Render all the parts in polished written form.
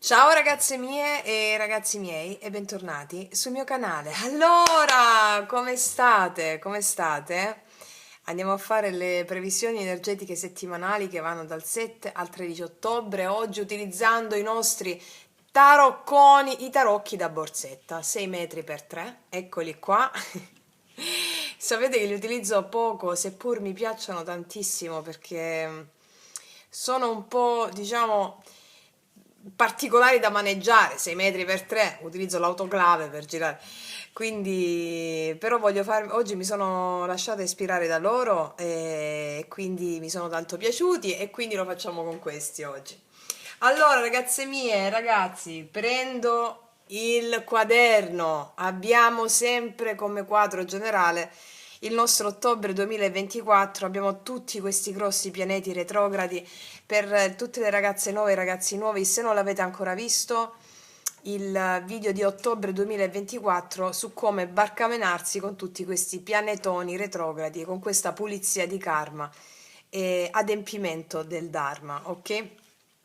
Ciao ragazze mie e ragazzi miei e bentornati sul mio canale. Allora, come state? Come state? Andiamo a fare le previsioni energetiche settimanali che vanno dal 7 al 13 ottobre, oggi utilizzando i nostri tarocconi, i tarocchi da borsetta, 6 metri per 3, eccoli qua. Sapete che li utilizzo poco, seppur mi piacciono tantissimo perché sono un po', diciamo, particolari da maneggiare, 6 metri per 3, utilizzo l'autoclave per girare. Quindi, però voglio fare, oggi mi sono lasciata ispirare da loro e quindi mi sono tanto piaciuti e quindi lo facciamo con questi oggi. Allora, ragazze mie, ragazzi, prendo il quaderno. Abbiamo sempre come quadro generale il nostro ottobre 2024. Abbiamo tutti questi grossi pianeti retrogradi per tutte le ragazze nuove e i ragazzi nuovi. Se non l'avete ancora visto, il video di ottobre 2024 su come barcamenarsi con tutti questi pianetoni retrogradi, con questa pulizia di karma e adempimento del Dharma, ok?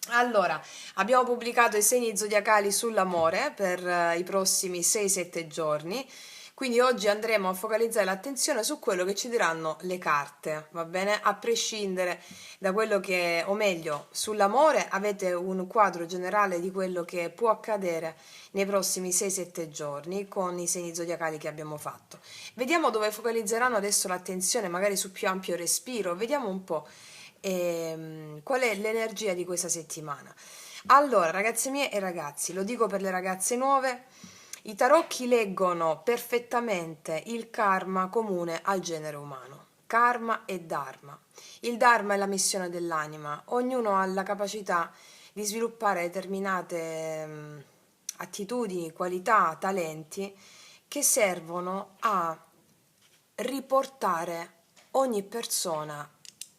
Allora, abbiamo pubblicato i segni zodiacali sull'amore per i prossimi 6-7 giorni, quindi oggi andremo a focalizzare l'attenzione su quello che ci diranno le carte, va bene? A prescindere da quello che, o meglio, sull'amore avete un quadro generale di quello che può accadere nei prossimi 6-7 giorni con i segni zodiacali che abbiamo fatto. Vediamo dove focalizzeranno adesso l'attenzione, magari su più ampio respiro, vediamo un po' qual è l'energia di questa settimana. Allora, ragazze mie e ragazzi, lo dico per le ragazze nuove, i tarocchi leggono perfettamente il karma comune al genere umano. Karma e Dharma. Il Dharma è la missione dell'anima, ognuno ha la capacità di sviluppare determinate attitudini, qualità, talenti che servono a riportare ogni persona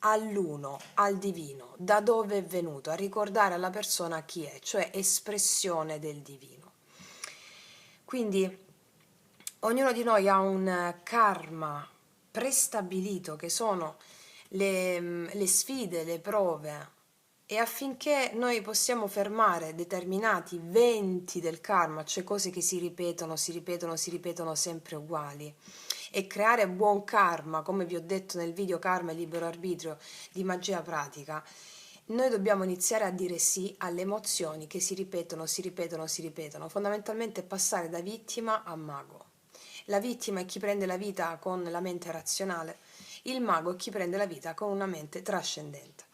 all'uno, al divino, da dove è venuto, a ricordare alla persona chi è, cioè espressione del divino. Quindi ognuno di noi ha un karma prestabilito che sono le sfide, le prove e affinché noi possiamo fermare determinati venti del karma, cioè cose che si ripetono, si ripetono, si ripetono sempre uguali, e creare buon karma, come vi ho detto nel video Karma e Libero Arbitrio di Magia Pratica, noi dobbiamo iniziare a dire sì alle emozioni che si ripetono, si ripetono, si ripetono, fondamentalmente passare da vittima a mago. La vittima è chi prende la vita con la mente razionale, il mago è chi prende la vita con una mente trascendente.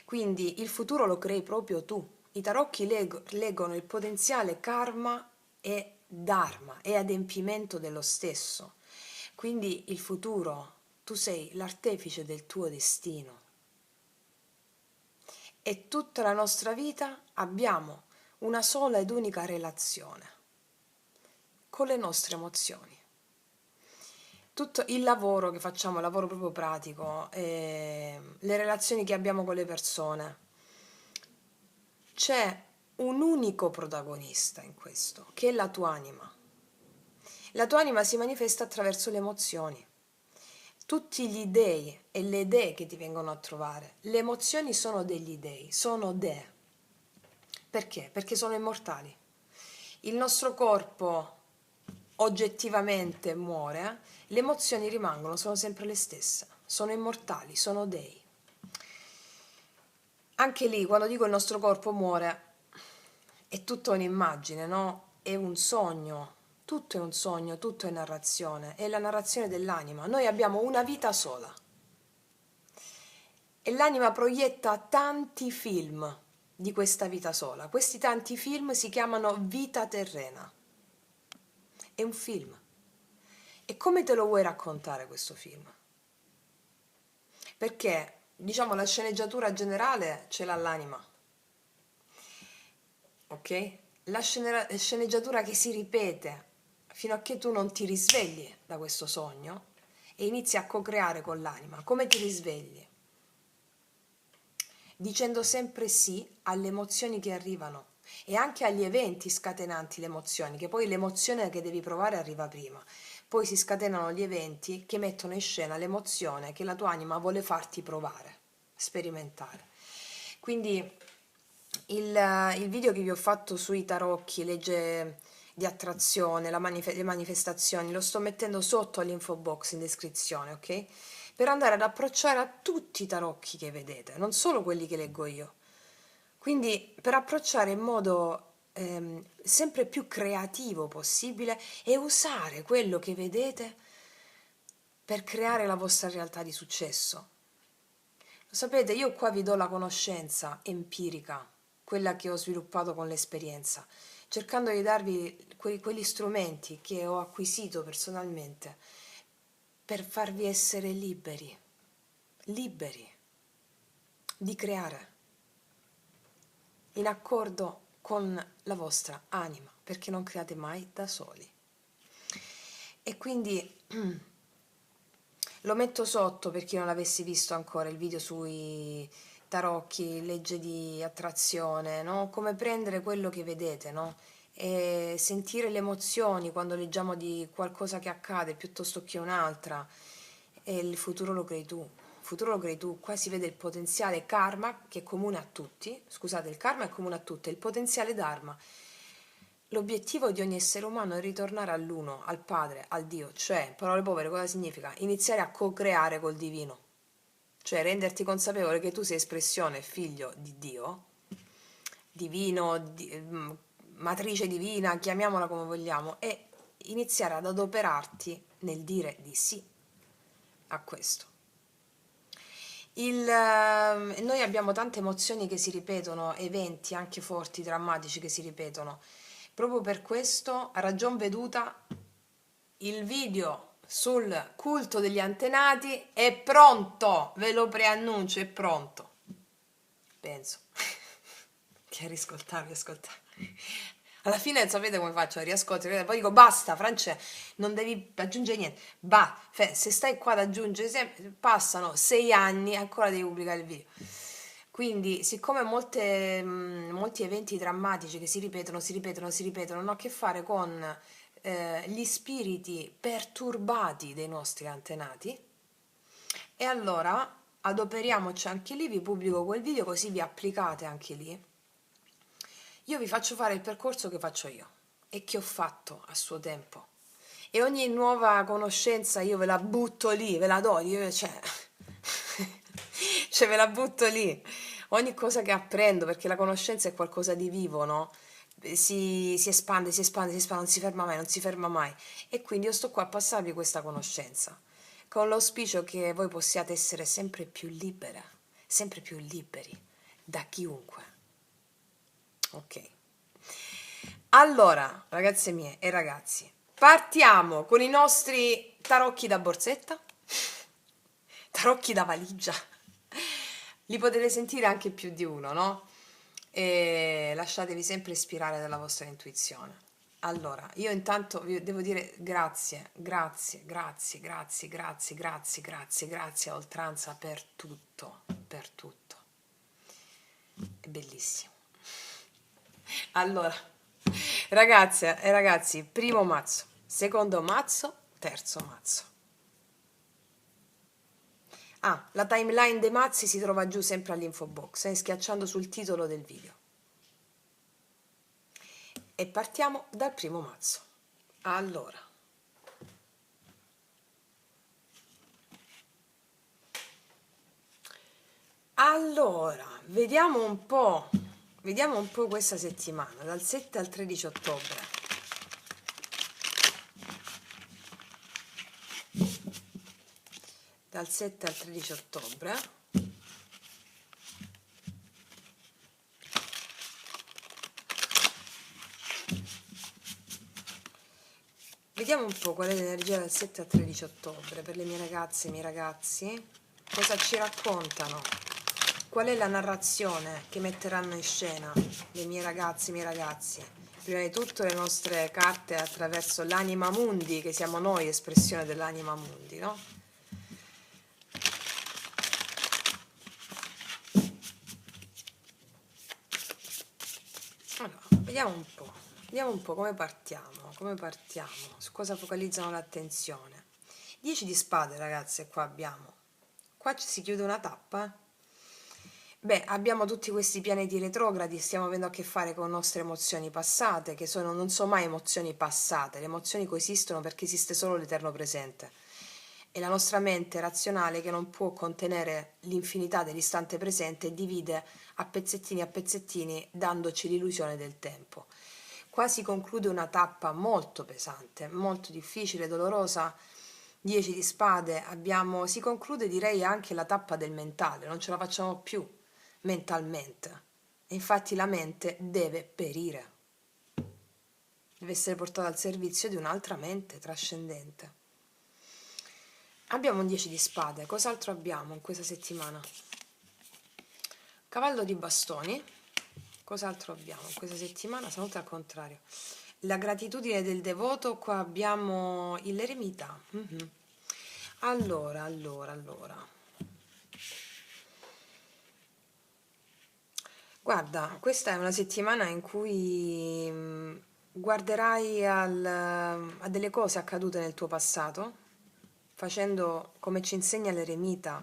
Quindi il futuro lo crei proprio tu. I tarocchi leggono il potenziale karma e dharma e adempimento dello stesso. Quindi il futuro, tu sei l'artefice del tuo destino. E tutta la nostra vita abbiamo una sola ed unica relazione con le nostre emozioni. Tutto il lavoro che facciamo, il lavoro proprio pratico, le relazioni che abbiamo con le persone, c'è un unico protagonista in questo, che è la tua anima. La tua anima si manifesta attraverso le emozioni. Tutti gli dei e le dee che ti vengono a trovare, le emozioni sono degli dei, sono dee. Perché? Perché sono immortali. Il nostro corpo oggettivamente muore, le emozioni rimangono, sono sempre le stesse, sono immortali, sono dei. Anche lì, quando dico il nostro corpo muore, è tutta un'immagine, no? È un sogno, tutto è un sogno, tutto è narrazione, è la narrazione dell'anima. Noi abbiamo una vita sola e l'anima proietta tanti film di questa vita sola. Questi tanti film si chiamano vita terrena. È un film. E come te lo vuoi raccontare questo film? Perché, diciamo, la sceneggiatura generale ce l'ha l'anima, ok? La sceneggiatura che si ripete fino a che tu non ti risvegli da questo sogno e inizi a co-creare con l'anima. Come ti risvegli? Dicendo sempre sì alle emozioni che arrivano e anche agli eventi scatenanti le emozioni, che poi l'emozione che devi provare arriva prima. Poi si scatenano gli eventi che mettono in scena l'emozione che la tua anima vuole farti provare, sperimentare. Quindi il video che vi ho fatto sui tarocchi, legge di attrazione, le manifestazioni, lo sto mettendo sotto all'info box in descrizione, ok? Per andare ad approcciare a tutti i tarocchi che vedete, non solo quelli che leggo io. Quindi per approcciare in modo sempre più creativo possibile e usare quello che vedete per creare la vostra realtà di successo. Lo sapete, io qua vi do la conoscenza empirica, quella che ho sviluppato con l'esperienza, cercando di darvi quegli strumenti che ho acquisito personalmente per farvi essere liberi, liberi di creare, in accordo con la vostra anima, perché non create mai da soli. E quindi lo metto sotto per chi non avesse visto ancora il video sui tarocchi, legge di attrazione, no? Come prendere quello che vedete, no? E sentire le emozioni quando leggiamo di qualcosa che accade piuttosto che un'altra. E il futuro lo crei tu. Il futuro lo crei tu. Qua si vede il potenziale karma che è comune a tutti. Scusate, il karma è comune a tutti, è il potenziale dharma. L'obiettivo di ogni essere umano è ritornare all'uno, al Padre, al Dio, cioè, parole povere, cosa significa? Iniziare a co-creare col divino, cioè renderti consapevole che tu sei espressione, figlio di Dio, divino, matrice divina, chiamiamola come vogliamo, e iniziare ad adoperarti nel dire di sì a questo. Noi abbiamo tante emozioni che si ripetono, eventi anche forti, drammatici che si ripetono. Proprio per questo, a ragion veduta, il video sul culto degli antenati è pronto, ve lo preannuncio, è pronto. Penso. Che riscoltarvi, ascoltare. Alla fine sapete come faccio? Riascolto, poi dico basta, France, non devi aggiungere niente. Se stai qua ad aggiungere, passano 6 anni e ancora devi pubblicare il video. Quindi, siccome molti eventi drammatici che si ripetono, hanno a che fare con gli spiriti perturbati dei nostri antenati, e allora adoperiamoci anche lì, vi pubblico quel video così vi applicate anche lì. Io vi faccio fare il percorso che faccio io e che ho fatto a suo tempo. E ogni nuova conoscenza io ve la butto lì, ve la do, cioè ve la butto lì. Ogni cosa che apprendo, perché la conoscenza è qualcosa di vivo, no? Si espande, non si ferma mai, non si ferma mai. E quindi io sto qua a passarvi questa conoscenza, con l'auspicio che voi possiate essere sempre più libere, sempre più liberi da chiunque. Ok. Allora, ragazze mie e ragazzi, partiamo con i nostri tarocchi da borsetta, tarocchi da valigia. Li potete sentire anche più di uno, no? E lasciatevi sempre ispirare dalla vostra intuizione. Allora, io intanto vi devo dire grazie, grazie, grazie, grazie, grazie, grazie, grazie, grazie a oltranza per tutto, per tutto. È bellissimo. Allora, ragazze e ragazzi, primo mazzo, secondo mazzo, terzo mazzo. Ah, la timeline dei mazzi si trova giù sempre all'info box, schiacciando sul titolo del video. E partiamo dal primo mazzo. Allora, vediamo un po' questa settimana, dal 7 al 13 ottobre. Dal 7 al 13 ottobre. Vediamo un po' qual è l'energia dal 7 al 13 ottobre per le mie ragazze e i miei ragazzi. Cosa ci raccontano? Qual è la narrazione che metteranno in scena le mie ragazze e i miei ragazzi? Prima di tutto le nostre carte attraverso l'anima mundi, che siamo noi, espressione dell'anima mundi, no? Allora, vediamo un po' come partiamo, su cosa focalizzano l'attenzione. 10 di spade, ragazze, qua abbiamo. Qua si chiude una tappa. Beh, abbiamo tutti questi pianeti retrogradi, stiamo avendo a che fare con nostre emozioni passate, che sono, non sono mai emozioni passate, le emozioni coesistono perché esiste solo l'eterno presente. E la nostra mente razionale, che non può contenere l'infinità dell'istante presente, divide a pezzettini, dandoci l'illusione del tempo. Qua si conclude una tappa molto pesante, molto difficile, dolorosa. 10 di spade, si conclude direi anche la tappa del mentale, non ce la facciamo più mentalmente. E infatti la mente deve perire, deve essere portata al servizio di un'altra mente trascendente. Abbiamo un 10 di spade, cos'altro abbiamo in questa settimana? Cavallo di bastoni, cos'altro abbiamo in questa settimana? Salute al contrario. La gratitudine del devoto, qua abbiamo l'eremita. Allora. Guarda, questa è una settimana in cui guarderai a delle cose accadute nel tuo passato, facendo come ci insegna l'eremita.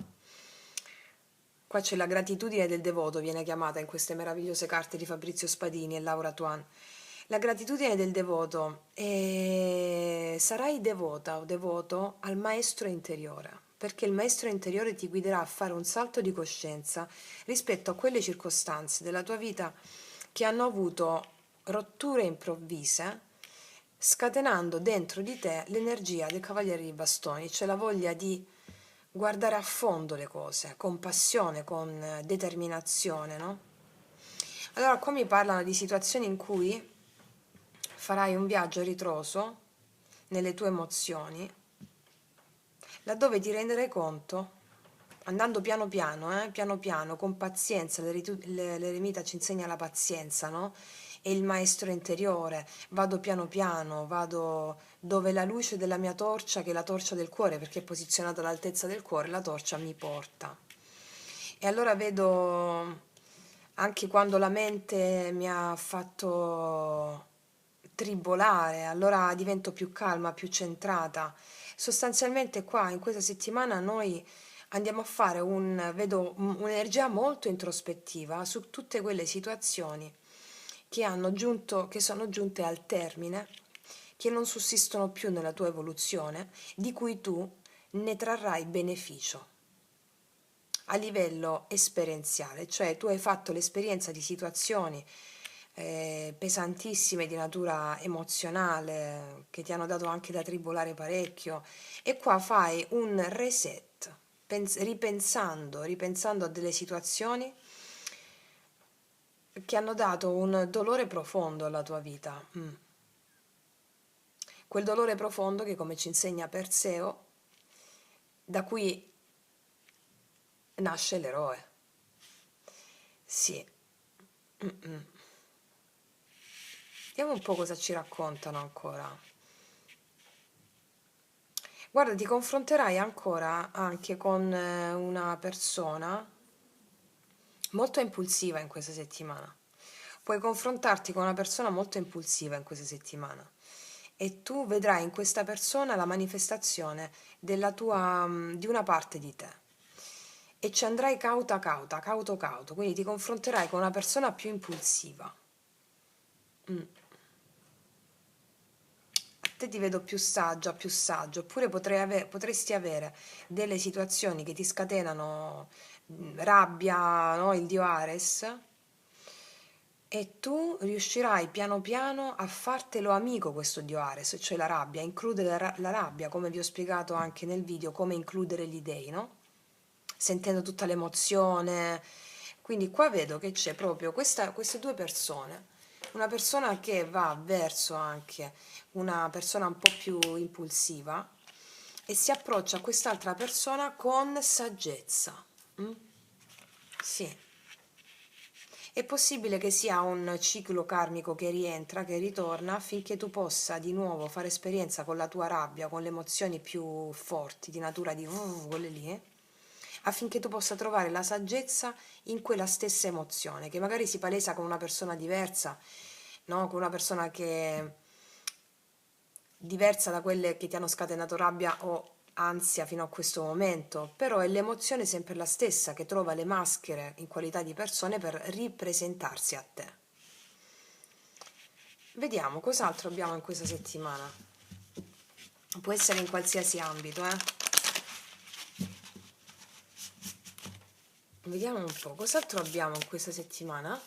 Qua c'è la gratitudine del devoto, viene chiamata in queste meravigliose carte di Fabrizio Spadini e Laura Tuan. La gratitudine del devoto e sarai devota o devoto al maestro interiore, perché il maestro interiore ti guiderà a fare un salto di coscienza rispetto a quelle circostanze della tua vita che hanno avuto rotture improvvise, scatenando dentro di te l'energia del Cavaliere di Bastoni, cioè la voglia di guardare a fondo le cose, con passione, con determinazione, no? Allora, qua mi parlano di situazioni in cui farai un viaggio a ritroso nelle tue emozioni, laddove ti renderai conto, andando piano piano, con pazienza, l'eremita ci insegna la pazienza, no? E il maestro interiore, vado piano piano, vado dove la luce della mia torcia, che è la torcia del cuore, perché è posizionata all'altezza del cuore, la torcia mi porta. E allora vedo anche quando la mente mi ha fatto tribolare, allora divento più calma, più centrata. Sostanzialmente qua in questa settimana noi andiamo a fare un'energia molto introspettiva su tutte quelle situazioni che sono giunte al termine, che non sussistono più nella tua evoluzione, di cui tu ne trarrai beneficio a livello esperienziale, cioè tu hai fatto l'esperienza di situazioni pesantissime di natura emozionale che ti hanno dato anche da tribolare parecchio e qua fai un reset ripensando a delle situazioni che hanno dato un dolore profondo alla tua vita. Quel dolore profondo che, come ci insegna Perseo, da cui nasce l'eroe. Sì. Vediamo un po' cosa ci raccontano ancora. Guarda, ti confronterai ancora anche con una persona molto impulsiva in questa settimana. Puoi confrontarti con una persona molto impulsiva in questa settimana e tu vedrai in questa persona la manifestazione di una parte di te e ci andrai cauto, quindi ti confronterai con una persona più impulsiva. A te ti vedo più saggia, più saggio, oppure potresti avere delle situazioni che ti scatenano rabbia, no? Il dio Ares, e tu riuscirai piano piano a fartelo amico questo dio Ares, cioè la rabbia, includere la rabbia, come vi ho spiegato anche nel video, come includere gli dei, no? Sentendo tutta l'emozione. Quindi qua vedo che c'è proprio queste due persone, una persona che va verso anche una persona un po' più impulsiva e si approccia a quest'altra persona con saggezza. Mm? Sì. È possibile che sia un ciclo karmico che rientra, che ritorna, affinché tu possa di nuovo fare esperienza con la tua rabbia, con le emozioni più forti, di natura di quelle lì, affinché tu possa trovare la saggezza in quella stessa emozione, che magari si palesa con una persona diversa, no? Con una persona che è diversa da quelle che ti hanno scatenato rabbia o ansia fino a questo momento, però è l'emozione sempre la stessa che trova le maschere in qualità di persone per ripresentarsi a te. Vediamo cos'altro abbiamo in questa settimana. Può essere in qualsiasi ambito, eh. Vediamo un po' cos'altro abbiamo in questa settimana.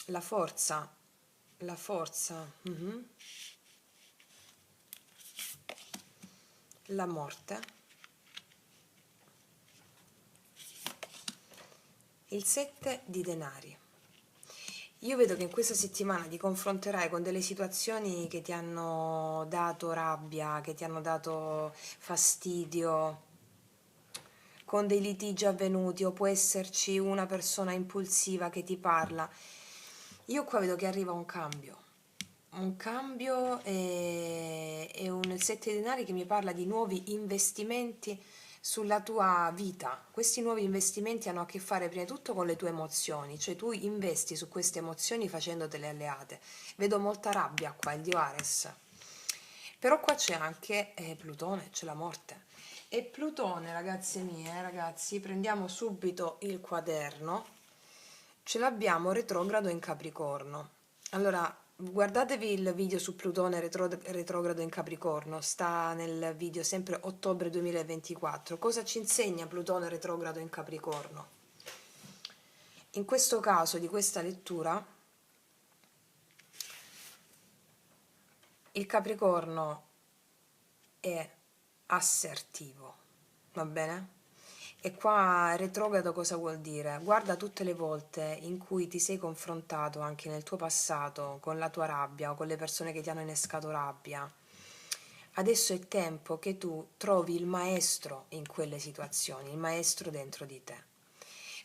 La forza, la forza, la morte, il 7 di denari. Io vedo che in questa settimana ti confronterai con delle situazioni che ti hanno dato rabbia, che ti hanno dato fastidio, con dei litigi avvenuti, o può esserci una persona impulsiva che ti parla. Io qua vedo che arriva un cambio e un 7 denari che mi parla di nuovi investimenti sulla tua vita. Questi nuovi investimenti hanno a che fare prima di tutto con le tue emozioni, cioè tu investi su queste emozioni facendotele alleate. Vedo molta rabbia qua, il dio Ares. Però qua c'è anche Plutone, c'è la morte. E Plutone, ragazze mie, ragazzi, prendiamo subito il quaderno, ce l'abbiamo retrogrado in Capricorno. Allora, guardatevi il video su Plutone retrogrado in Capricorno, sta nel video sempre ottobre 2024. Cosa ci insegna Plutone retrogrado in Capricorno? In questo caso di questa lettura, il Capricorno è assertivo, va bene? E qua retrogrado cosa vuol dire? Guarda tutte le volte in cui ti sei confrontato anche nel tuo passato con la tua rabbia o con le persone che ti hanno innescato rabbia. Adesso è tempo che tu trovi il maestro in quelle situazioni, il maestro dentro di te.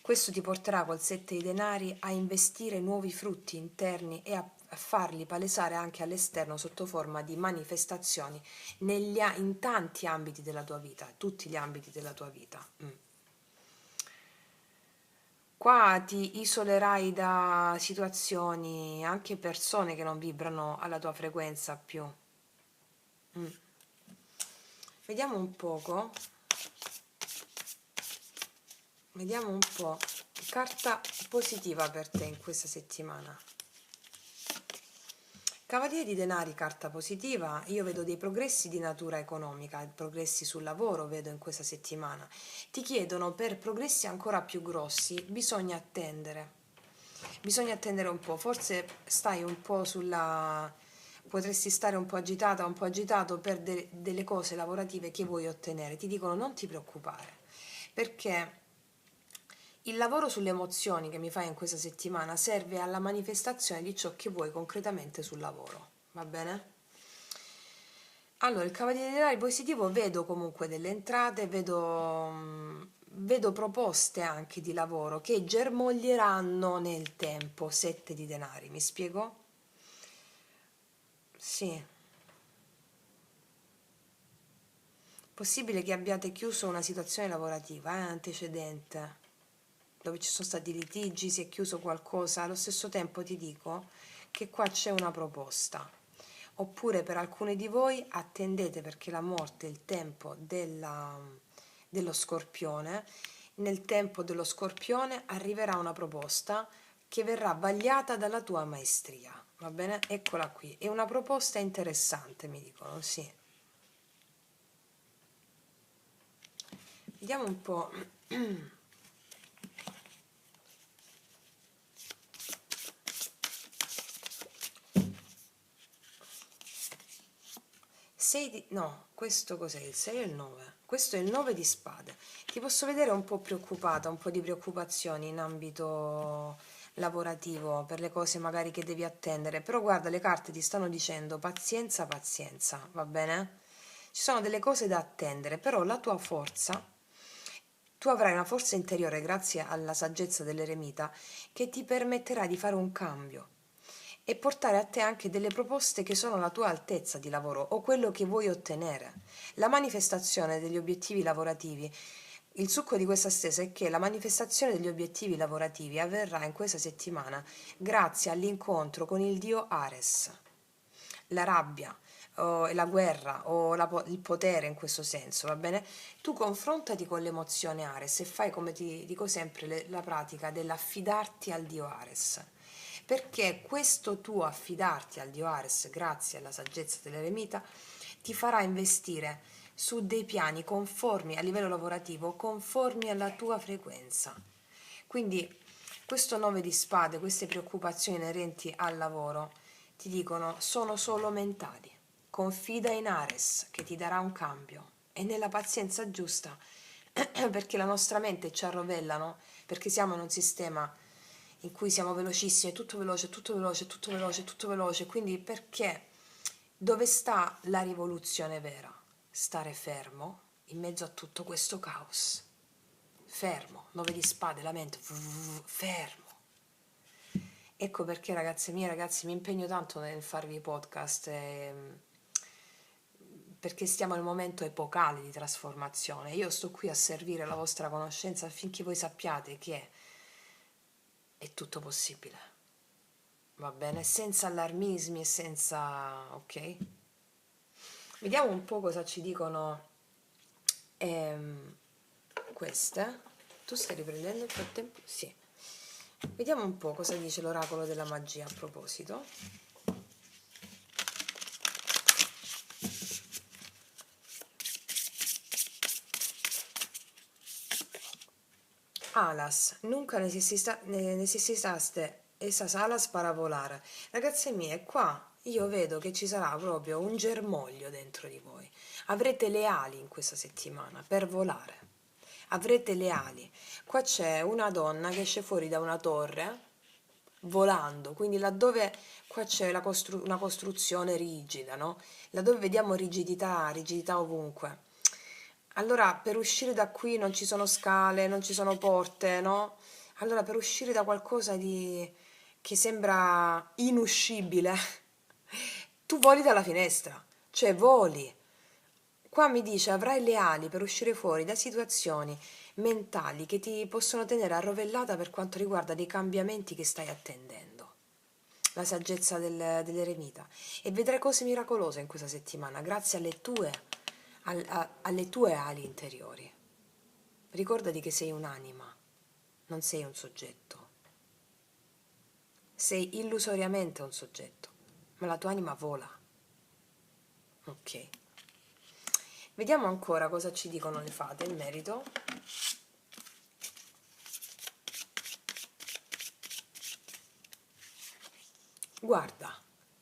Questo ti porterà col 7 di denari a investire nuovi frutti interni e a farli palesare anche all'esterno sotto forma di manifestazioni in tanti ambiti della tua vita, tutti gli ambiti della tua vita. Qua ti isolerai da situazioni, anche persone che non vibrano alla tua frequenza più. Vediamo un poco. Vediamo un po'. Carta positiva per te in questa settimana. Cavaliere di denari, carta positiva. Io vedo dei progressi di natura economica, progressi sul lavoro vedo in questa settimana. Ti chiedono per progressi ancora più grossi, bisogna attendere. Bisogna attendere un po', forse stai un po' potresti stare un po' agitata, un po' agitato per delle cose lavorative che vuoi ottenere. Ti dicono non ti preoccupare, perché il lavoro sulle emozioni che mi fai in questa settimana serve alla manifestazione di ciò che vuoi concretamente sul lavoro, va bene? Allora, il Cavaliere dei Denari positivo, vedo comunque delle entrate, vedo proposte anche di lavoro che germoglieranno nel tempo. 7 di denari, mi spiego? Sì. Possibile che abbiate chiuso una situazione lavorativa, antecedente, dove ci sono stati litigi, si è chiuso qualcosa. Allo stesso tempo ti dico che qua c'è una proposta. Oppure per alcuni di voi attendete, perché la morte è il tempo dello Scorpione. Nel tempo dello Scorpione arriverà una proposta che verrà vagliata dalla tua maestria, va bene? Eccola qui, è una proposta interessante, mi dicono, sì. Vediamo un po'. 6 di... no, questo cos'è? Il 6 o il 9? Questo è il 9 di spade. Ti posso vedere un po' preoccupata, un po' di preoccupazioni in ambito lavorativo, per le cose magari che devi attendere, però guarda, le carte ti stanno dicendo pazienza, pazienza, va bene? Ci sono delle cose da attendere, però la tua forza, tu avrai una forza interiore grazie alla saggezza dell'eremita che ti permetterà di fare un cambio e portare a te anche delle proposte che sono alla tua altezza di lavoro o quello che vuoi ottenere. La manifestazione degli obiettivi lavorativi, il succo di questa stesa è che la manifestazione degli obiettivi lavorativi avverrà in questa settimana grazie all'incontro con il dio Ares. La rabbia o la guerra o il potere in questo senso, va bene? Tu confrontati con l'emozione Ares e fai, come ti dico sempre, la pratica dell'affidarti al dio Ares. Perché questo tuo affidarti al dio Ares, grazie alla saggezza dell'eremita, ti farà investire su dei piani conformi a livello lavorativo, conformi alla tua frequenza. Quindi questo 9 di spade, queste preoccupazioni inerenti al lavoro, ti dicono sono solo mentali. Confida in Ares che ti darà un cambio e nella pazienza giusta, perché la nostra mente ci arrovellano, perché siamo in un sistema in cui siamo velocissimi, è tutto veloce, tutto veloce, tutto veloce, tutto veloce, quindi perché dove sta la rivoluzione vera? Stare fermo in mezzo a tutto questo caos. Fermo, 9 di spade, la mente, fermo. Ecco perché, ragazze mie, ragazzi, mi impegno tanto nel farvi i podcast, perché stiamo in un momento epocale di trasformazione. Io sto qui a servire la vostra conoscenza affinché voi sappiate che è tutto possibile, va bene? Senza allarmismi e senza... ok? Vediamo un po' cosa ci dicono queste. Tu stai riprendendo il frattempo? Sì. Vediamo un po' cosa dice l'oracolo della magia a proposito. Alas, nunca necessitaste esas alas para volare. Ragazze mie, qua io vedo che ci sarà proprio un germoglio dentro di voi. Avrete le ali in questa settimana per volare. Avrete le ali. Qua c'è una donna che esce fuori da una torre volando, quindi laddove qua c'è una costruzione rigida, no? Laddove vediamo rigidità, rigidità ovunque. Allora, per uscire da qui non ci sono scale, non ci sono porte, no? Allora, per uscire da qualcosa di che sembra inuscibile, tu voli dalla finestra, cioè voli. Qua mi dice avrai le ali per uscire fuori da situazioni mentali che ti possono tenere arrovellata per quanto riguarda dei cambiamenti che stai attendendo. La saggezza dell'eremita. E vedrai cose miracolose in questa settimana grazie alle tue ali interiori. Ricordati che sei un'anima, non sei un soggetto. Sei illusoriamente un soggetto, ma la tua anima vola. Ok. Vediamo ancora cosa ci dicono le fate in merito. Guarda,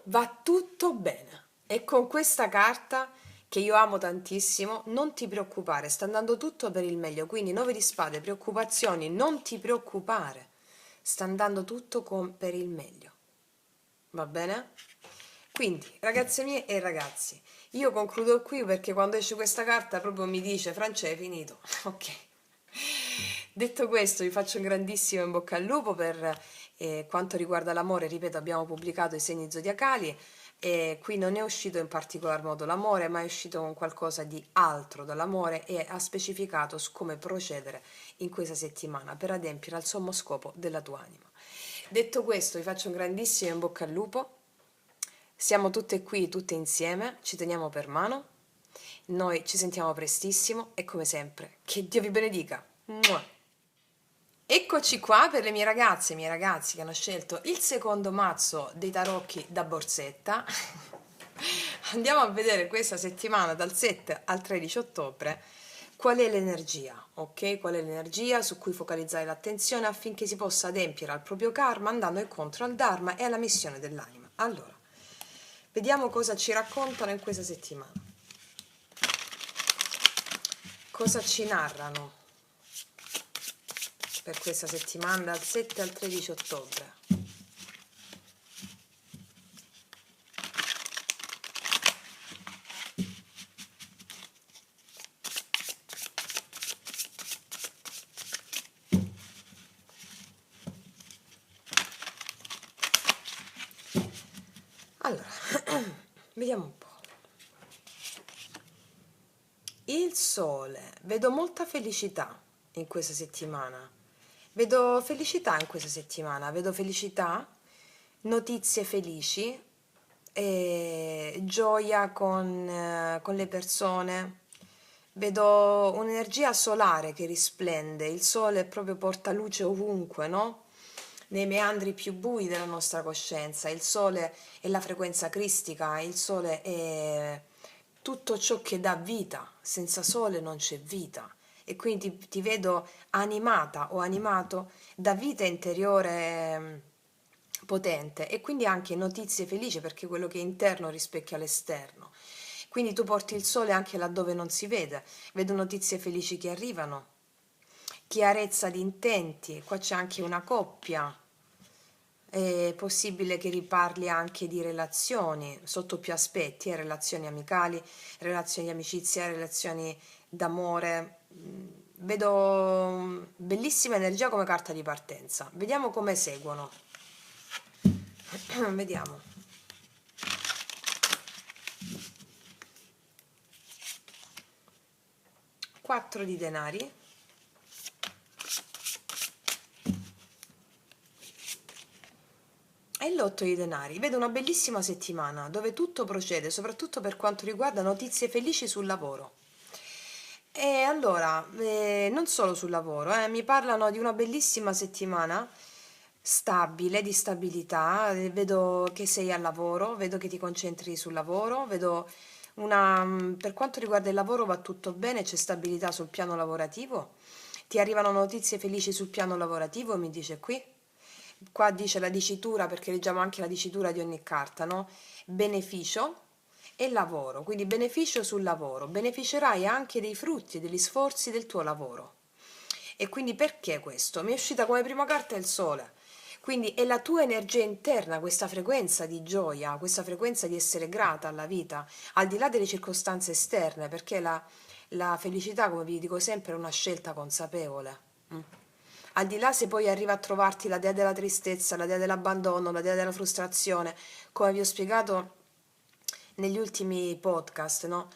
va tutto bene. E con questa carta, che io amo tantissimo, non ti preoccupare, sta andando tutto per il meglio. Quindi 9 di spade, preoccupazioni, non ti preoccupare. Sta andando tutto per il meglio. Va bene? Quindi, ragazze mie e ragazzi, io concludo qui perché quando esce questa carta proprio mi dice Francia è finito. Ok. Detto questo, vi faccio un grandissimo in bocca al lupo per quanto riguarda l'amore. Ripeto, abbiamo pubblicato i segni zodiacali e qui non è uscito in particolar modo l'amore, ma è uscito con qualcosa di altro dall'amore e ha specificato su come procedere in questa settimana per adempiere al sommo scopo della tua anima. Detto questo, vi faccio un grandissimo in bocca al lupo. Siamo tutte qui, tutte insieme, ci teniamo per mano. Noi ci sentiamo prestissimo e come sempre, che Dio vi benedica. Mua. Eccoci qua per le mie ragazze e i miei ragazzi che hanno scelto il secondo mazzo dei tarocchi da borsetta. Andiamo a vedere questa settimana dal 7 al 13 ottobre qual è l'energia, ok? Qual è l'energia su cui focalizzare l'attenzione affinché si possa adempiere al proprio karma andando incontro al Dharma e alla missione dell'anima. Allora, vediamo cosa ci raccontano in questa settimana. Cosa ci narrano per questa settimana dal 7 al 13 ottobre. Allora, vediamo un po'. Il sole, vedo molta felicità, in questa settimana. Vedo felicità in questa settimana, vedo felicità, notizie felici, gioia con le persone. Vedo un'energia solare che risplende, il sole proprio porta luce ovunque, no? Nei meandri più bui della nostra coscienza. Il sole è la frequenza cristica, il sole è tutto ciò che dà vita. Senza sole non c'è vita. E quindi ti vedo animata o animato da vita interiore potente e quindi anche notizie felici perché quello che è interno rispecchia l'esterno. Quindi tu porti il sole anche laddove non si vede. Vedo notizie felici che arrivano, chiarezza di intenti, qua c'è anche una coppia, è possibile che riparli anche di relazioni sotto più aspetti, relazioni amicali, relazioni di amicizia, relazioni d'amore. Vedo bellissima energia come carta di partenza. Vediamo come seguono. Vediamo. 4 di denari. E l'8 di denari. Vedo una bellissima settimana dove tutto procede, soprattutto per quanto riguarda notizie felici sul lavoro. E allora, non solo sul lavoro, mi parlano di una bellissima settimana stabile, di stabilità, vedo che sei al lavoro, vedo che ti concentri sul lavoro, vedo per quanto riguarda il lavoro va tutto bene, c'è stabilità sul piano lavorativo, ti arrivano notizie felici sul piano lavorativo, mi dice qui. Qua dice la dicitura, perché leggiamo anche la dicitura di ogni carta, no? Beneficio e lavoro, quindi beneficio sul lavoro, beneficerai anche dei frutti, degli sforzi del tuo lavoro. E quindi perché questo? Mi è uscita come prima carta il sole. Quindi è la tua energia interna, questa frequenza di gioia, questa frequenza di essere grata alla vita, al di là delle circostanze esterne, perché la felicità, come vi dico sempre, è una scelta consapevole. Mm. Al di là se poi arriva a trovarti la dea della tristezza, la dea dell'abbandono, la dea della frustrazione, come vi ho spiegato negli ultimi podcast, no?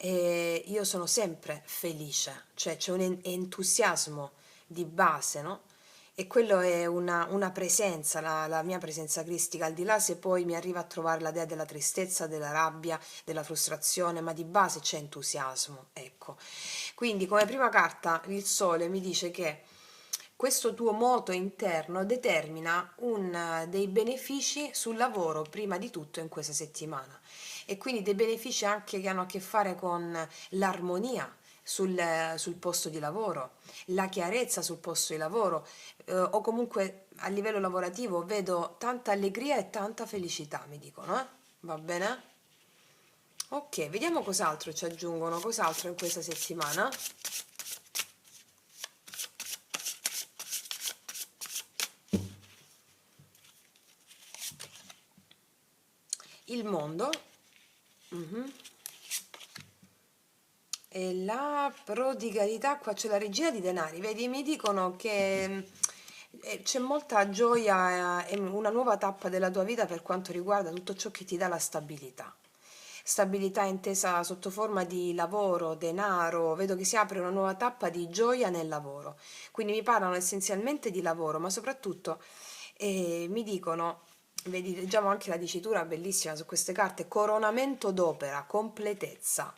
Io sono sempre felice, cioè c'è un entusiasmo di base, no? E quello è una presenza, la mia presenza cristica, al di là se poi mi arriva a trovare la dea della tristezza, della rabbia, della frustrazione, ma di base c'è entusiasmo, ecco. Quindi come prima carta il sole mi dice che questo tuo moto interno determina dei benefici sul lavoro, prima di tutto in questa settimana, e quindi dei benefici anche che hanno a che fare con l'armonia sul posto di lavoro, la chiarezza sul posto di lavoro, o comunque a livello lavorativo vedo tanta allegria e tanta felicità, mi dicono, eh? Va bene? Ok, vediamo cos'altro ci aggiungono, cos'altro in questa settimana. Il mondo. Mhm. E la prodigalità, qua c'è la regina di denari, vedi, mi dicono che c'è molta gioia e una nuova tappa della tua vita per quanto riguarda tutto ciò che ti dà la stabilità. Stabilità intesa sotto forma di lavoro, denaro, vedo che si apre una nuova tappa di gioia nel lavoro. Quindi mi parlano essenzialmente di lavoro, ma soprattutto mi dicono, vedi, leggiamo anche la dicitura bellissima su queste carte, coronamento d'opera, completezza.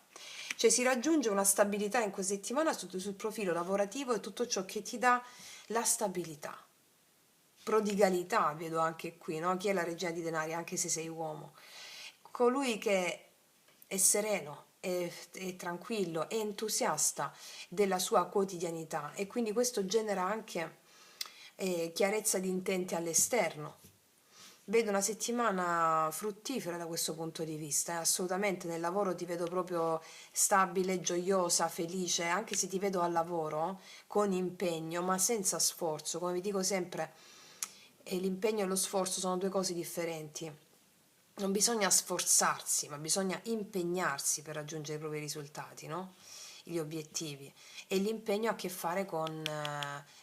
Cioè si raggiunge una stabilità in questa settimana sul profilo lavorativo e tutto ciò che ti dà la stabilità. Prodigalità vedo anche qui, no? Chi è la regina di denari, anche se sei uomo? Colui che è sereno, è tranquillo, è entusiasta della sua quotidianità e quindi questo genera anche chiarezza di intenti all'esterno. Vedo una settimana fruttifera da questo punto di vista, assolutamente nel lavoro ti vedo proprio stabile, gioiosa, felice, anche se ti vedo al lavoro con impegno, ma senza sforzo, come vi dico sempre, l'impegno e lo sforzo sono due cose differenti. Non bisogna sforzarsi, ma bisogna impegnarsi per raggiungere i propri risultati, no? Gli obiettivi. E l'impegno ha a che fare con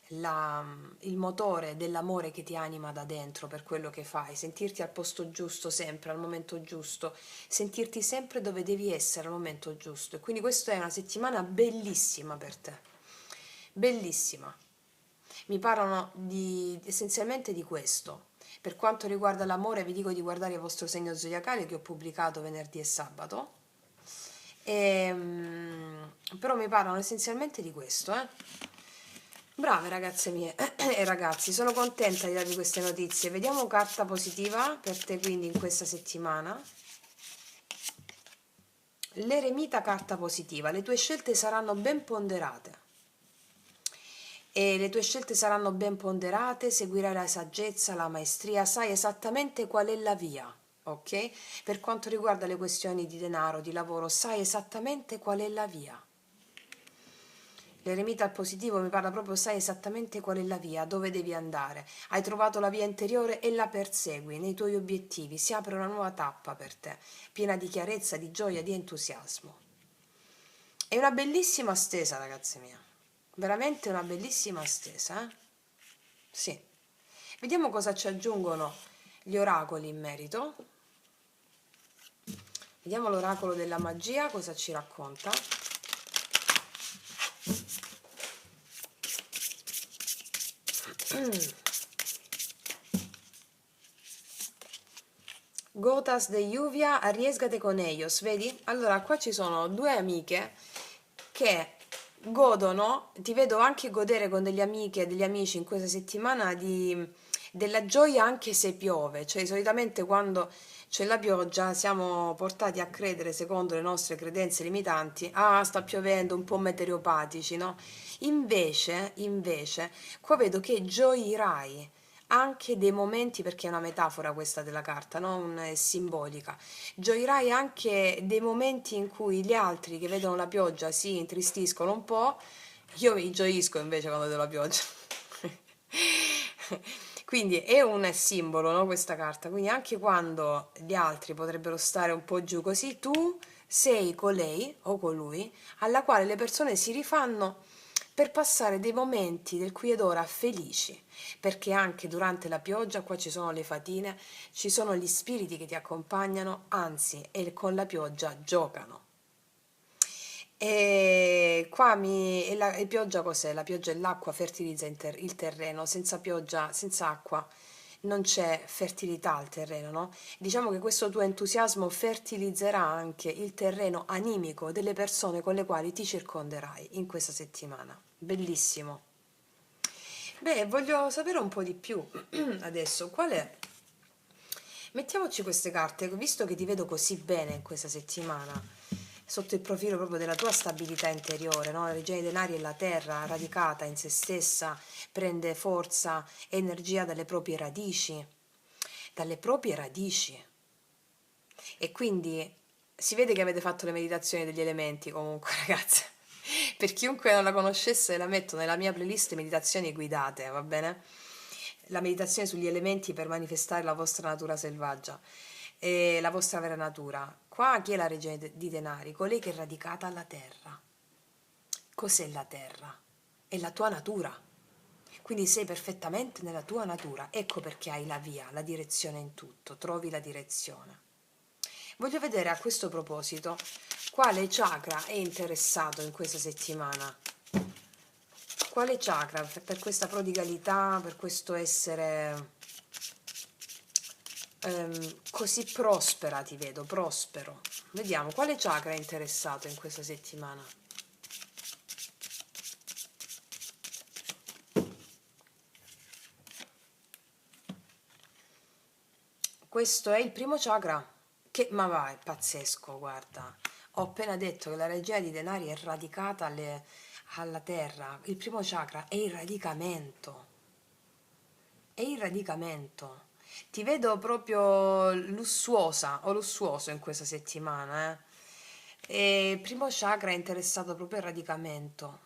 il motore dell'amore che ti anima da dentro per quello che fai, sentirti al posto giusto sempre, al momento giusto, sentirti sempre dove devi essere al momento giusto. E quindi questa è una settimana bellissima per te. bellissima. Mi parlano essenzialmente di questo. Per quanto riguarda l'amore, vi dico di guardare il vostro segno zodiacale che ho pubblicato venerdì e sabato. Però mi parlano essenzialmente di questo, eh. Brave ragazze mie e ragazzi, sono contenta di darvi queste notizie. Vediamo carta positiva per te quindi in questa settimana. L'eremita, carta positiva. Le tue scelte saranno ben ponderate. E le tue scelte saranno ben ponderate, seguirai la saggezza, la maestria, sai esattamente qual è la via, ok? Per quanto riguarda le questioni di denaro, di lavoro, sai esattamente qual è la via. L'eremita al positivo mi parla proprio, sai esattamente qual è la via, dove devi andare. Hai trovato la via interiore e la persegui nei tuoi obiettivi. Si apre una nuova tappa per te, piena di chiarezza, di gioia, di entusiasmo. È una bellissima stesa, ragazzi mia. Veramente una bellissima stesa, eh? Sì. Vediamo cosa ci aggiungono gli oracoli in merito. Vediamo l'oracolo della magia, cosa ci racconta. Gotas de lluvia, arriesgate con ellos, vedi? Allora, qua ci sono due amiche che godono, ti vedo anche godere con delle amiche e degli amici in questa settimana della gioia anche se piove, cioè solitamente quando c'è la pioggia siamo portati a credere, secondo le nostre credenze limitanti, ah, sta piovendo, un po' meteoropatici, no? Invece, qua vedo che gioirai anche dei momenti, perché è una metafora questa della carta, no? È simbolica. Gioirai anche dei momenti in cui gli altri che vedono la pioggia si intristiscono un po', io mi gioisco invece quando vedo la pioggia. Quindi è un simbolo, no, questa carta, quindi anche quando gli altri potrebbero stare un po' giù così, tu sei colei o colui alla quale le persone si rifanno per passare dei momenti del qui ed ora felici, perché anche durante la pioggia, qua ci sono le fatine, ci sono gli spiriti che ti accompagnano, anzi, e con la pioggia giocano. E qua e pioggia cos'è? La pioggia è l'acqua, fertilizza il terreno, senza pioggia, senza acqua non c'è fertilità al terreno, no? Diciamo che questo tuo entusiasmo fertilizzerà anche il terreno animico delle persone con le quali ti circonderai in questa settimana. Bellissimo. Beh, voglio sapere un po' di più adesso. Qual è? Mettiamoci queste carte, visto che ti vedo così bene in questa settimana, sotto il profilo proprio della tua stabilità interiore, no? La regina dei denari è la terra, radicata in se stessa, prende forza, energia dalle proprie radici. Dalle proprie radici. E quindi si vede che avete fatto le meditazioni degli elementi comunque, ragazze. Per chiunque non la conoscesse, la metto nella mia playlist meditazioni guidate, va bene? La meditazione sugli elementi per manifestare la vostra natura selvaggia e la vostra vera natura. Qua chi è la regina di denari? Colei che è radicata alla terra. Cos'è la terra? È la tua natura. Quindi sei perfettamente nella tua natura. Ecco perché hai la via, la direzione in tutto. Trovi la direzione. Voglio vedere a questo proposito quale chakra è interessato in questa settimana. Quale chakra per questa prodigalità, per questo essere così prospera, ti vedo, prospero. Vediamo, quale chakra è interessato in questa settimana? Questo è il primo chakra, ma va, è pazzesco, guarda. Ho appena detto che la regina di denari è radicata alla terra. Il primo chakra è il radicamento. È il radicamento. Ti vedo proprio lussuosa o lussuoso in questa settimana, eh? E il primo chakra è interessato proprio al radicamento.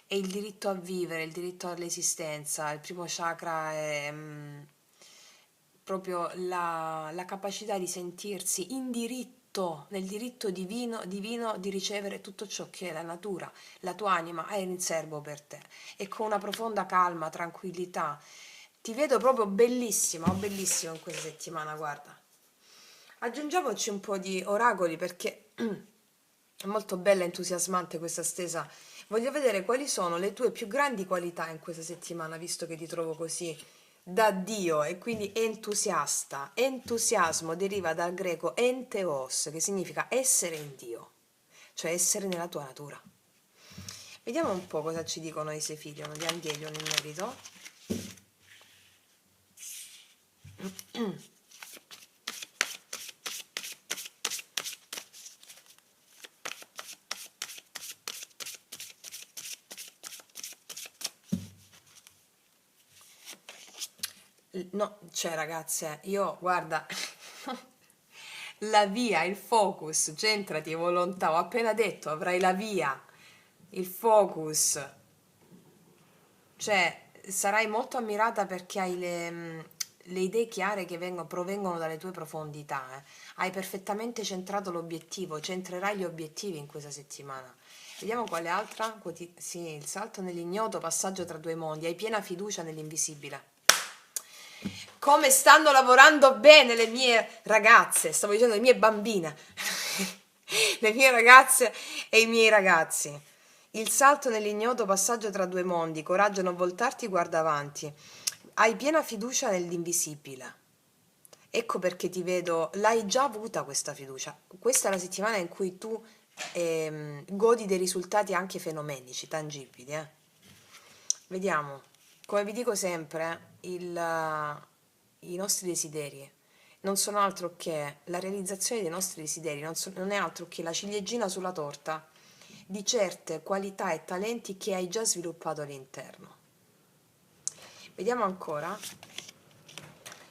È il diritto a vivere, il diritto all'esistenza. Il primo chakra è proprio la capacità di sentirsi in diritto, nel diritto divino di ricevere tutto ciò che la natura, la tua anima ha in serbo per te. E con una profonda calma, tranquillità. Ti vedo proprio bellissima, bellissimo in questa settimana, guarda. Aggiungiamoci un po' di oracoli perché È molto bella e entusiasmante questa stesa. Voglio vedere quali sono le tue più grandi qualità in questa settimana, visto che ti trovo così da Dio e quindi entusiasta. Entusiasmo deriva dal greco enteos, che significa essere in Dio, cioè essere nella tua natura. Vediamo un po' cosa ci dicono i Sefirion di Angelion in merito. No, cioè ragazze, io guarda, la via, il focus, centrati, volontà, ho appena detto, avrai la via, il focus, cioè sarai molto ammirata perché hai le idee chiare che provengono dalle tue profondità, eh. Hai perfettamente centrato l'obiettivo, centrerai gli obiettivi in questa settimana. Vediamo quale altra? Sì, il salto nell'ignoto, passaggio tra due mondi, hai piena fiducia nell'invisibile. Come stanno lavorando bene le mie ragazze, stavo dicendo le mie bambine, le mie ragazze e i miei ragazzi. Il salto nell'ignoto, passaggio tra due mondi, coraggio a non voltarti, guarda avanti. Hai piena fiducia nell'invisibile. Ecco perché ti vedo, l'hai già avuta questa fiducia. Questa è la settimana in cui tu godi dei risultati anche fenomenici, tangibili. Vediamo, come vi dico sempre, i nostri desideri non sono altro che la realizzazione dei nostri desideri, non è altro che la ciliegina sulla torta di certe qualità e talenti che hai già sviluppato all'interno. Vediamo ancora.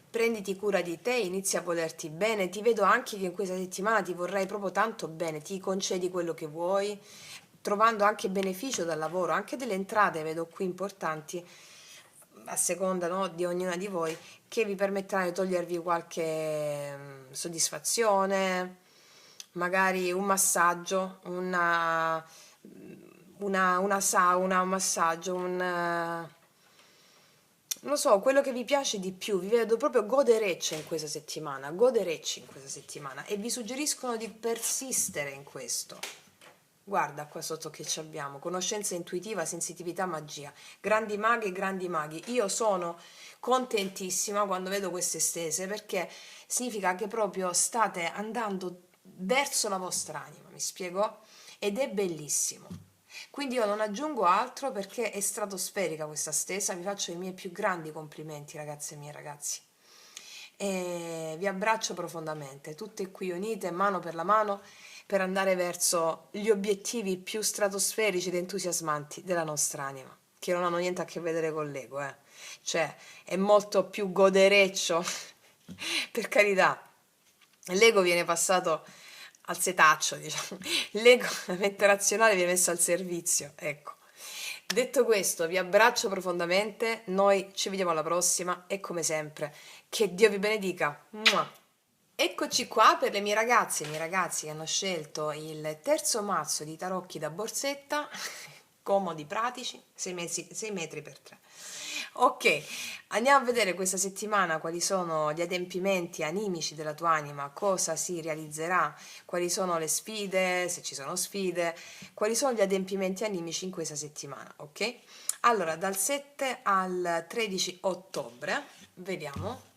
Prenditi cura di te, inizi a volerti bene, ti vedo anche che in questa settimana ti vorrai proprio tanto bene, ti concedi quello che vuoi, trovando anche beneficio dal lavoro, anche delle entrate vedo qui importanti, a seconda, no, di ognuna di voi, che vi permetteranno di togliervi qualche soddisfazione, magari un massaggio, una sauna, un massaggio, non lo so, quello che vi piace di più, vi vedo proprio goderecce in questa settimana, goderecci in questa settimana e vi suggeriscono di persistere in questo. Guarda qua sotto che ci abbiamo, conoscenza intuitiva, sensitività, magia, grandi maghi e grandi maghi. Io sono contentissima quando vedo queste stese perché significa che proprio state andando verso la vostra anima, mi spiego? Ed è bellissimo. Quindi io non aggiungo altro perché è stratosferica questa stesa, vi faccio i miei più grandi complimenti ragazze e miei ragazzi. E vi abbraccio profondamente, tutte qui unite, mano per la mano, per andare verso gli obiettivi più stratosferici ed entusiasmanti della nostra anima, che non hanno niente a che vedere con l'ego, eh. Cioè, è molto più godereccio, per carità. L'ego viene passato al setaccio, diciamo. L'ego, la mente razionale viene messo al servizio, ecco. Detto questo, vi abbraccio profondamente, noi ci vediamo alla prossima e come sempre, che Dio vi benedica. Mua. Eccoci qua per le mie ragazze e i miei ragazzi che hanno scelto il terzo mazzo di tarocchi da borsetta, comodi, pratici, 6 metri per 3. Ok, andiamo a vedere questa settimana quali sono gli adempimenti animici della tua anima, cosa si realizzerà, quali sono le sfide, se ci sono sfide, quali sono gli adempimenti animici in questa settimana, ok? Allora, dal 7 al 13 ottobre, vediamo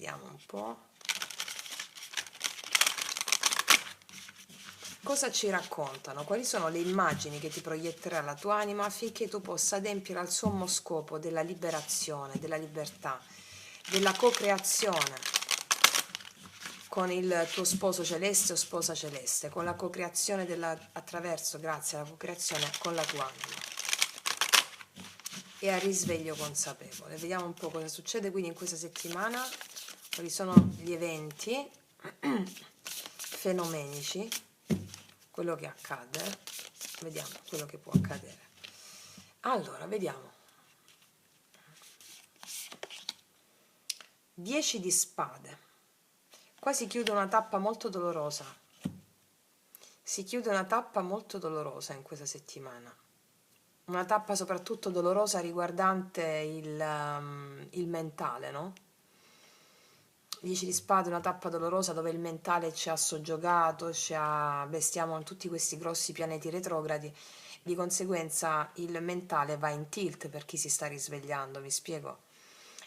un po'. Cosa ci raccontano? Quali sono le immagini che ti proietterà la tua anima affinché tu possa adempiere al sommo scopo della liberazione, della libertà, della co-creazione con il tuo sposo celeste o sposa celeste, con la co-creazione attraverso, grazie alla co-creazione con la tua anima e al risveglio consapevole. Vediamo un po' cosa succede quindi in questa settimana, quali sono gli eventi fenomenici, quello che accade, vediamo quello che può accadere. Allora, vediamo. 10 di spade. Qua si chiude una tappa molto dolorosa. Si chiude una tappa molto dolorosa in questa settimana. Una tappa soprattutto dolorosa riguardante il mentale, no? 10 di spade, una tappa dolorosa dove il mentale ci ha soggiogato, beh, stiamo in tutti questi grossi pianeti retrogradi, di conseguenza il mentale va in tilt per chi si sta risvegliando, mi spiego?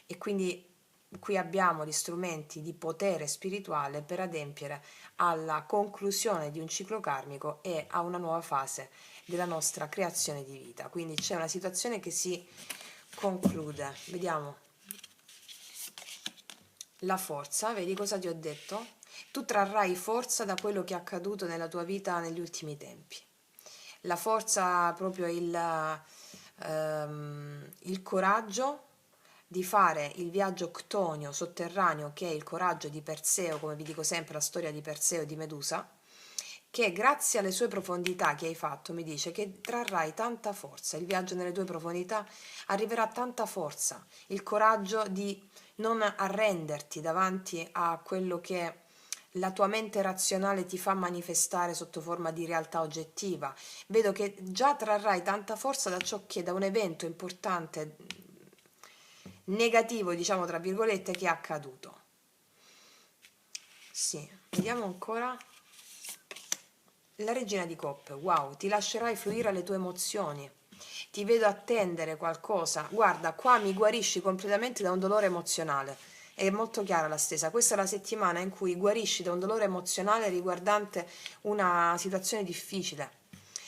E quindi qui abbiamo gli strumenti di potere spirituale per adempiere alla conclusione di un ciclo karmico e a una nuova fase della nostra creazione di vita. Quindi c'è una situazione che si conclude. Vediamo la forza, vedi cosa ti ho detto? Tu trarrai forza da quello che è accaduto nella tua vita negli ultimi tempi. La forza, proprio il coraggio di fare il viaggio ctonio sotterraneo, che è il coraggio di Perseo, come vi dico sempre, la storia di Perseo e di Medusa, che grazie alle sue profondità che hai fatto mi dice che trarrai tanta forza, il viaggio nelle tue profondità arriverà tanta forza, il coraggio di non arrenderti davanti a quello che la tua mente razionale ti fa manifestare sotto forma di realtà oggettiva. Vedo che già trarrai tanta forza da ciò che da un evento importante negativo, diciamo tra virgolette, che è accaduto. Sì, vediamo ancora. La regina di coppe, wow, ti lascerai fluire alle tue emozioni. Ti vedo attendere qualcosa. Guarda, qua mi guarisci completamente da un dolore emozionale. È molto chiara la stesa. Questa è la settimana in cui guarisci da un dolore emozionale riguardante una situazione difficile.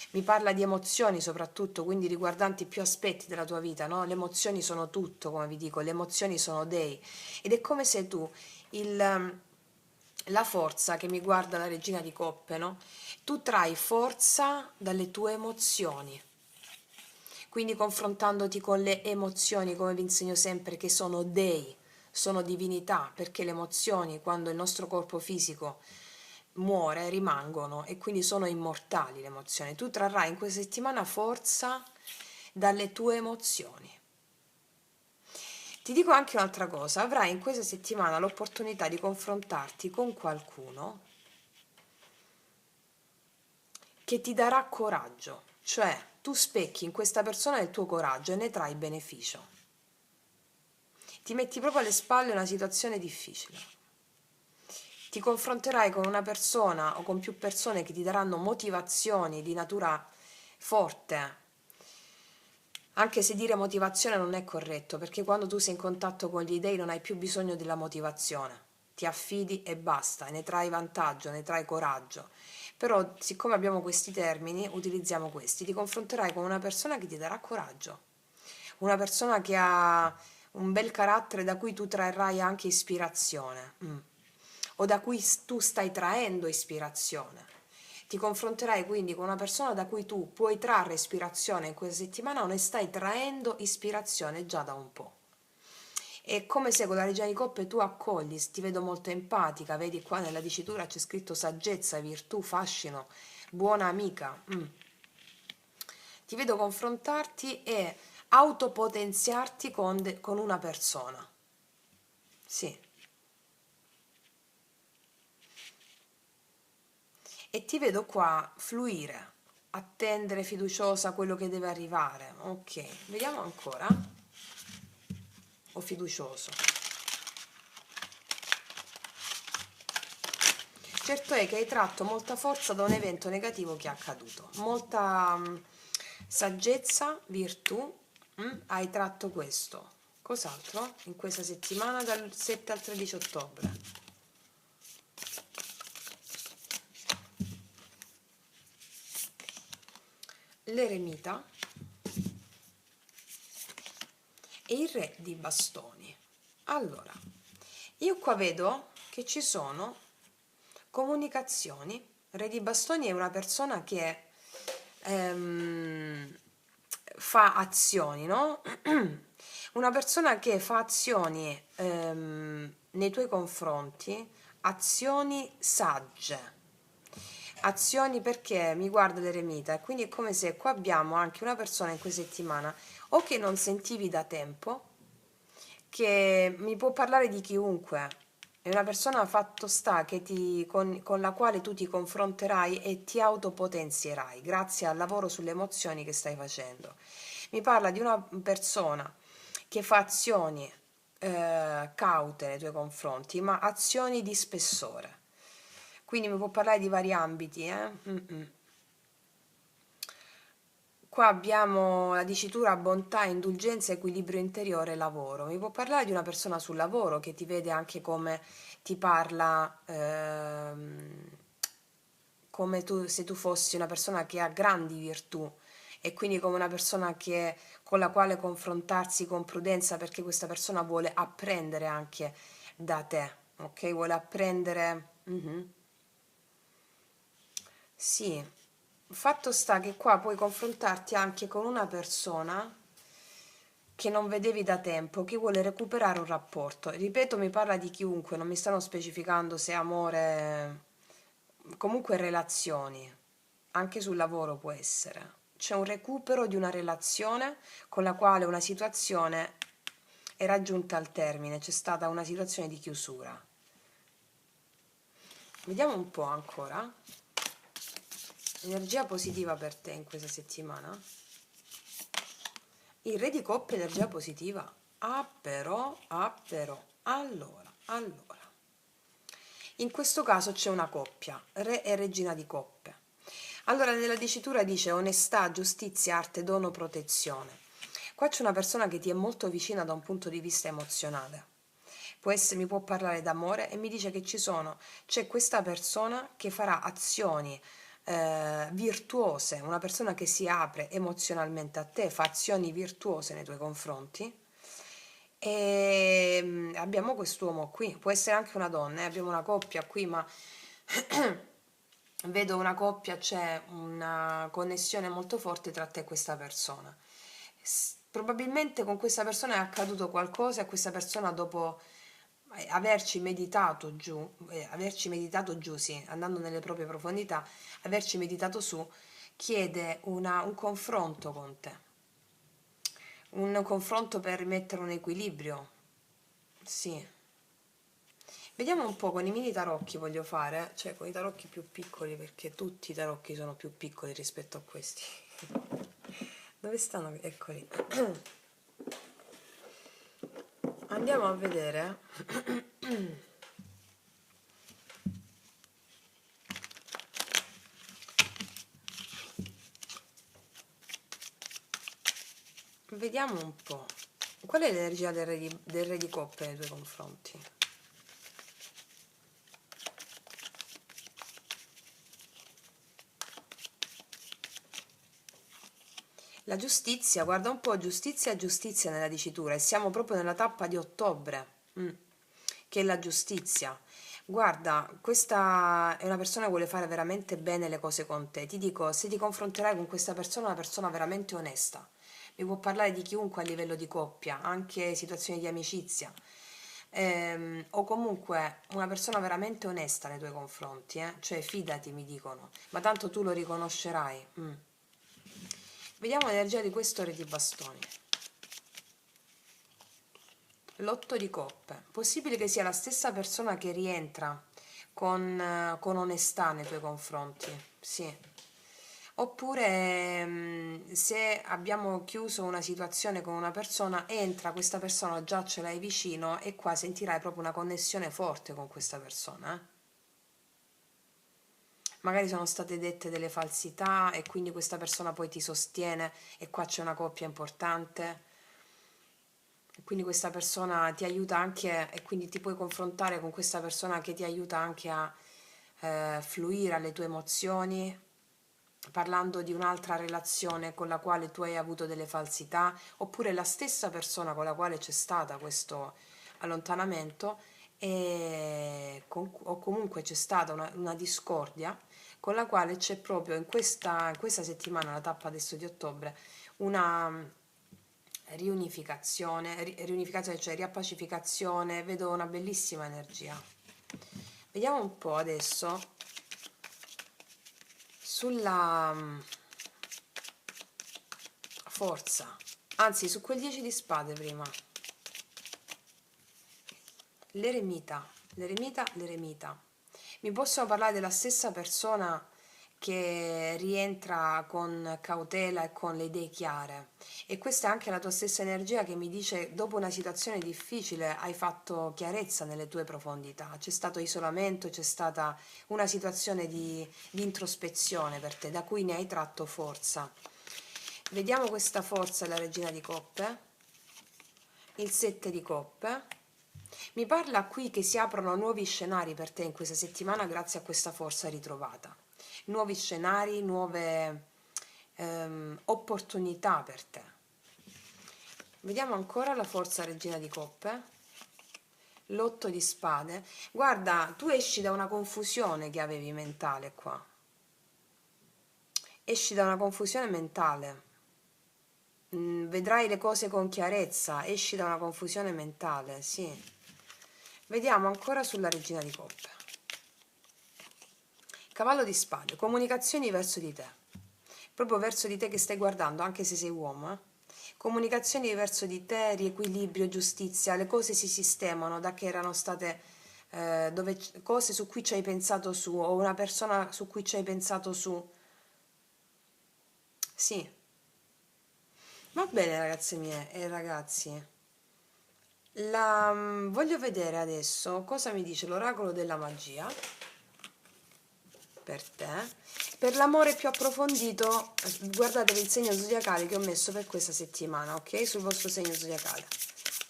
Mi parla di emozioni soprattutto, quindi riguardanti più aspetti della tua vita, no? Le emozioni sono tutto, come vi dico, le emozioni sono dei. Ed è come se tu il, la forza che mi guarda la regina di coppe, no? Tu trai forza dalle tue emozioni. Quindi confrontandoti con le emozioni, come vi insegno sempre, che sono dei, sono divinità, perché le emozioni, quando il nostro corpo fisico muore, rimangono e quindi sono immortali le emozioni. Tu trarrai in questa settimana forza dalle tue emozioni. Ti dico anche un'altra cosa, avrai in questa settimana l'opportunità di confrontarti con qualcuno che ti darà coraggio, cioè tu specchi in questa persona il tuo coraggio e ne trai beneficio. Ti metti proprio alle spalle una situazione difficile. Ti confronterai con una persona o con più persone che ti daranno motivazioni di natura forte, anche se dire motivazione non è corretto, perché quando tu sei in contatto con gli dei non hai più bisogno della motivazione, ti affidi e basta, e ne trai vantaggio, ne trai coraggio. Però, siccome abbiamo questi termini, utilizziamo questi. Ti confronterai con una persona che ti darà coraggio, una persona che ha un bel carattere da cui tu trarrai anche ispirazione, o da cui tu stai traendo ispirazione. Ti confronterai quindi con una persona da cui tu puoi trarre ispirazione in questa settimana o ne stai traendo ispirazione già da un po'. È come se con la regina di coppe tu accogli, ti vedo molto empatica, vedi qua nella dicitura c'è scritto saggezza, virtù, fascino, buona amica. Ti vedo confrontarti e autopotenziarti con una persona. Sì. E ti vedo qua fluire, attendere fiduciosa quello che deve arrivare. Ok, vediamo ancora. O fiducioso. Certo è che hai tratto molta forza da un evento negativo che è accaduto, molta saggezza, virtù, hai tratto questo. Cos'altro? In questa settimana dal 7 al 13 ottobre. L'eremita e il re di bastoni. Allora, io qua vedo che ci sono comunicazioni. Re di bastoni è una persona che fa azioni, no? Una persona che fa azioni nei tuoi confronti, azioni sagge. Azioni perché mi guarda l'eremita e quindi è come se qua abbiamo anche una persona in questa settimana o che non sentivi da tempo, che mi può parlare di chiunque, è una persona fatto sta che con la quale tu ti confronterai e ti autopotenzierai grazie al lavoro sulle emozioni che stai facendo. Mi parla di una persona che fa azioni caute nei tuoi confronti, ma azioni di spessore. Quindi mi può parlare di vari ambiti, eh? Qua abbiamo la dicitura bontà, indulgenza, equilibrio interiore, lavoro. Mi può parlare di una persona sul lavoro che ti vede anche come ti parla, come se tu fossi una persona che ha grandi virtù e quindi come una persona con la quale confrontarsi con prudenza perché questa persona vuole apprendere anche da te, ok? Vuole apprendere. Mhm. Sì, fatto sta che qua puoi confrontarti anche con una persona che non vedevi da tempo, che vuole recuperare un rapporto. Ripeto, mi parla di chiunque, non mi stanno specificando se è amore, comunque relazioni, anche sul lavoro può essere. C'è un recupero di una relazione con la quale una situazione è raggiunta al termine, c'è stata una situazione di chiusura. Vediamo un po' ancora. Energia positiva per te in questa settimana? Il re di coppe, energia positiva. Ah però. Allora. In questo caso c'è una coppia, re e regina di coppe. Allora, nella dicitura dice onestà, giustizia, arte, dono, protezione. Qua c'è una persona che ti è molto vicina da un punto di vista emozionale. Mi può parlare d'amore e mi dice che c'è questa persona che farà azioni virtuose, una persona che si apre emozionalmente a te, fa azioni virtuose nei tuoi confronti. E abbiamo quest'uomo qui, può essere anche una donna, abbiamo una coppia qui, ma vedo una coppia, c'è una connessione molto forte tra te e questa persona. Probabilmente con questa persona è accaduto qualcosa e questa persona dopo averci meditato giù, sì, andando nelle proprie profondità, averci meditato su, chiede un confronto con te, un confronto per mettere un equilibrio, sì. Vediamo un po' con i mini tarocchi voglio fare, cioè con i tarocchi più piccoli perché tutti i tarocchi sono più piccoli rispetto a questi. Dove stanno? Eccoli. Andiamo a vedere. Vediamo un po'. Qual è l'energia del re di coppe nei tuoi confronti? La giustizia, guarda un po', giustizia nella dicitura e siamo proprio nella tappa di ottobre, che è la giustizia. Guarda, questa è una persona che vuole fare veramente bene le cose con te. Ti dico, se ti confronterai con questa persona, è una persona veramente onesta. Mi può parlare di chiunque a livello di coppia, anche situazioni di amicizia. O comunque una persona veramente onesta nei tuoi confronti, cioè fidati, mi dicono, ma tanto tu lo riconoscerai. Vediamo l'energia di questo re di bastoni. L'otto di coppe. Possibile che sia la stessa persona che rientra con onestà nei tuoi confronti. Sì. Oppure se abbiamo chiuso una situazione con una persona, entra questa persona, già ce l'hai vicino e qua sentirai proprio una connessione forte con questa persona. Magari sono state dette delle falsità e quindi questa persona poi ti sostiene e qua c'è una coppia importante. Quindi questa persona ti aiuta anche e quindi ti puoi confrontare con questa persona che ti aiuta anche a fluire alle tue emozioni, parlando di un'altra relazione con la quale tu hai avuto delle falsità, oppure la stessa persona con la quale c'è stata questo allontanamento o comunque c'è stata una discordia con la quale c'è proprio in questa settimana, la tappa adesso di ottobre, una riunificazione, cioè riappacificazione, vedo una bellissima energia. Vediamo un po' adesso sulla forza, anzi su quel 10 di spade prima. L'eremita. Mi possono parlare della stessa persona che rientra con cautela e con le idee chiare. E questa è anche la tua stessa energia che mi dice dopo una situazione difficile hai fatto chiarezza nelle tue profondità, c'è stato isolamento, c'è stata una situazione di introspezione per te da cui ne hai tratto forza. Vediamo questa forza, la regina di coppe, il 7 di coppe. Mi parla qui che si aprono nuovi scenari per te in questa settimana grazie a questa forza ritrovata. Nuovi scenari, nuove opportunità per te. Vediamo ancora la forza regina di coppe, l'otto di spade. Guarda, tu esci da una confusione che avevi mentale qua. Esci da una confusione mentale. Vedrai le cose con chiarezza, esci da una confusione mentale, sì. Vediamo ancora sulla regina di coppe. Cavallo di spade, comunicazioni verso di te, proprio verso di te che stai guardando, anche se sei uomo, comunicazioni verso di te, riequilibrio, giustizia, le cose si sistemano da che erano state cose su cui ci hai pensato su, o una persona su cui ci hai pensato su. Sì, va bene ragazze mie e ragazzi. Voglio vedere adesso cosa mi dice l'oracolo della magia per te. Per l'amore più approfondito, guardatevi il segno zodiacale che ho messo per questa settimana, ok? Sul vostro segno zodiacale.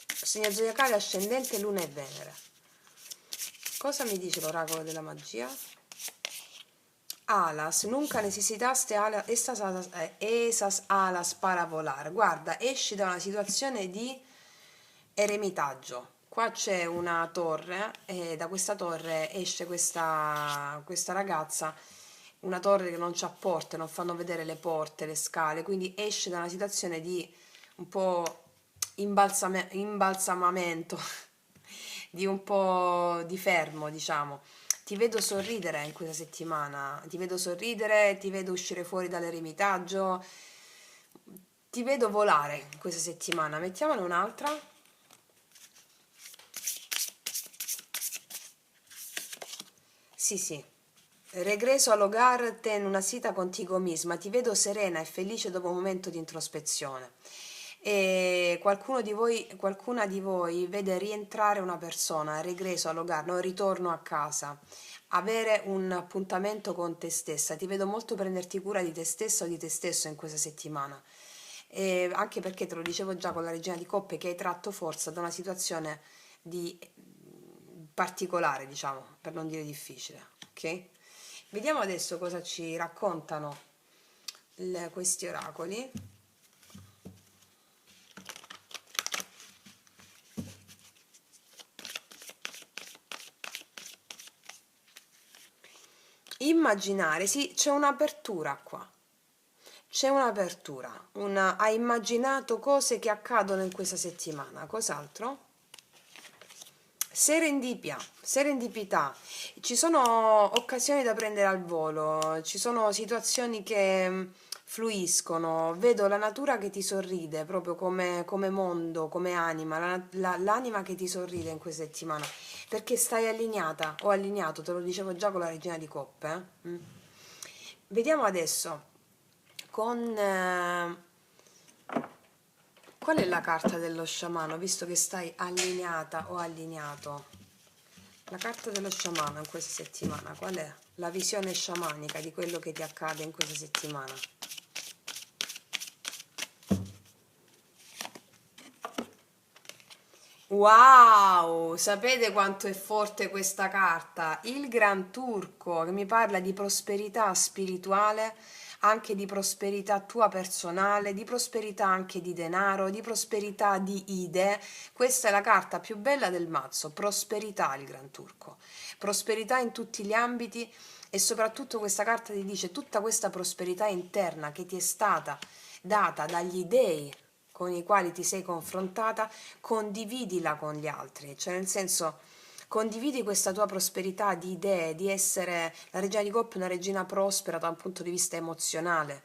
Segno zodiacale ascendente, Luna e Venere. Cosa mi dice l'oracolo della magia? Alas, nunca necesitaste esas alas para volar. Guarda, esci da una situazione di eremitaggio. Qua c'è una torre e da questa torre esce questa ragazza, una torre che non c'ha porte, non fanno vedere le porte, le scale, quindi esce da una situazione di un po' imbalsamamento, di un po' di fermo, diciamo. Ti vedo sorridere in questa settimana, ti vedo sorridere, ti vedo uscire fuori dall'eremitaggio, ti vedo volare in questa settimana. Mettiamone un'altra. Sì, sì. Regreso all'hogar ten una cita contigo misma. Ti vedo serena e felice dopo un momento di introspezione. E qualcuna di voi vede rientrare una persona, regreso all'hogar, no, ritorno a casa, avere un appuntamento con te stessa. Ti vedo molto prenderti cura di te stessa o di te stesso in questa settimana. E anche perché te lo dicevo già con la regina di coppe che hai tratto forza da una situazione di particolare, diciamo, per non dire difficile, ok? Vediamo adesso cosa ci raccontano questi oracoli. Immaginare, sì, c'è un'apertura qua. C'è un'apertura, hai immaginato cose che accadono in questa settimana. Cos'altro? Serendipità. Ci sono occasioni da prendere al volo, ci sono situazioni che fluiscono, vedo la natura che ti sorride, proprio come mondo, come anima, l'anima che ti sorride in questa settimana, perché stai allineata o allineato, te lo dicevo già con la regina di coppe. Vediamo adesso con qual è la carta dello sciamano, visto che stai allineata o allineato? La carta dello sciamano in questa settimana, qual è? La visione sciamanica di quello che ti accade in questa settimana. Wow, sapete quanto è forte questa carta? Il Gran Turco che mi parla di prosperità spirituale, anche di prosperità tua personale, di prosperità anche di denaro, di prosperità di idee. Questa è la carta più bella del mazzo, prosperità il Gran Turco. Prosperità in tutti gli ambiti e soprattutto questa carta ti dice tutta questa prosperità interna che ti è stata data dagli dei con i quali ti sei confrontata, condividila con gli altri, cioè nel senso condividi questa tua prosperità di idee, di essere la regina di coppe, una regina prospera da un punto di vista emozionale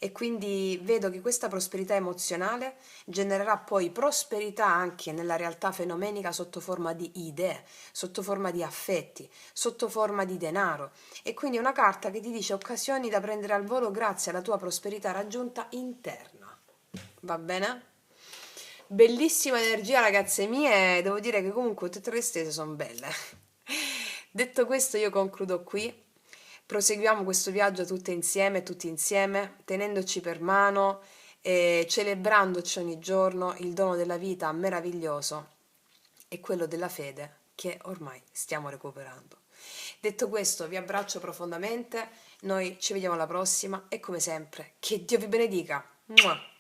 e quindi vedo che questa prosperità emozionale genererà poi prosperità anche nella realtà fenomenica sotto forma di idee, sotto forma di affetti, sotto forma di denaro. E quindi è una carta che ti dice occasioni da prendere al volo grazie alla tua prosperità raggiunta interna. Va bene? Bellissima energia, ragazze mie. Devo dire che comunque tutte le stese sono belle. Detto questo, io concludo qui. Proseguiamo questo viaggio tutte insieme, tutti insieme, tenendoci per mano e celebrandoci ogni giorno il dono della vita meraviglioso e quello della fede che ormai stiamo recuperando. Detto questo, vi abbraccio profondamente, noi ci vediamo alla prossima e come sempre, che Dio vi benedica. Mua!